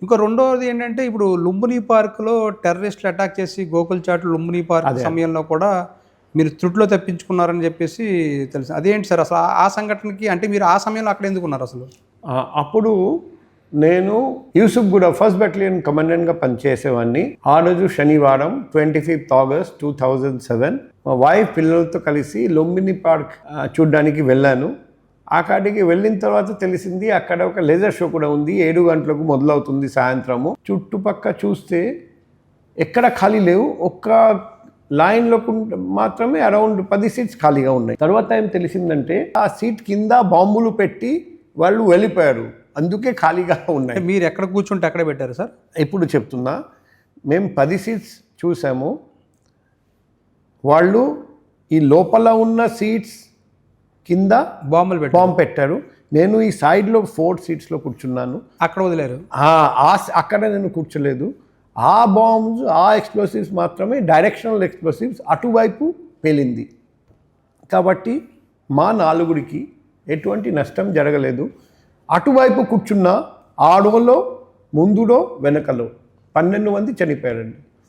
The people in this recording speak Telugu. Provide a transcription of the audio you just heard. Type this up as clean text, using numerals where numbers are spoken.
ఇంకో రెండోది ఏంటంటే, ఇప్పుడు లుంబిని పార్క్‌లో టెర్రరిస్టులు అటాక్ చేసి గోకుల్ చాట్ లుంబిని పార్క్ అదే. సమయంలో కూడా మీరు త్రుటిలో తప్పించుకున్నారని చెప్పేసి తెలుసు. అదేంటి సార్ అసలు ఆ సంఘటనకి అంటే మీరు ఆ సమయంలో అక్కడ ఎందుకున్నారు అసలు? అప్పుడు నేను యూసుఫ్గూడ ఫస్ట్ బెటాలియన్ కమాండెంట్గా పనిచేసేవాడిని. ఆ రోజు శనివారం 25th August 2007 మా వైఫ్ పిల్లలతో కలిసి లుంబిని పార్క్ చూడ్డానికి వెళ్ళాను. అక్కడికి వెళ్ళిన తర్వాత తెలిసింది అక్కడ ఒక లేజర్ షో కూడా ఉంది. 7 గంటలకు మొదలవుతుంది సాయంత్రము. చుట్టుపక్క చూస్తే ఎక్కడ ఖాళీ లేవు. ఒక్క లైన్లో మాత్రమే అరౌండ్ 10 సీట్స్ ఖాళీగా ఉన్నాయి. తర్వాత ఏం తెలిసిందంటే ఆ సీట్ కింద బాంబులు పెట్టి వాళ్ళు వెళ్ళిపోయారు. అందుకే ఖాళీగా ఉన్నాయి. మీరు ఎక్కడ కూర్చుంటే అక్కడే పెట్టారు సార్? ఇప్పుడు చెప్తున్నా, మేము 10 సీట్స్ చూసాము. వాళ్ళు ఈ లోపల ఉన్న సీట్స్ కింద బాంబు పెట్టారు. నేను ఈ సైడ్లో 4 సీట్స్లో కూర్చున్నాను. అక్కడ వదిలేరు? అక్కడ నేను కూర్చోలేదు. ఆ బాంబ్స్ ఆ ఎక్స్ప్లోసివ్స్ మాత్రమే డైరెక్షనల్ ఎక్స్ప్లోసివ్స్ అటువైపు పేలింది. కాబట్టి మా నలుగురికి ఎటువంటి నష్టం జరగలేదు. అటువైపు కూర్చున్న ఆడోలో ముందుడో వెనకలో 12 మంది చనిపోయారండి.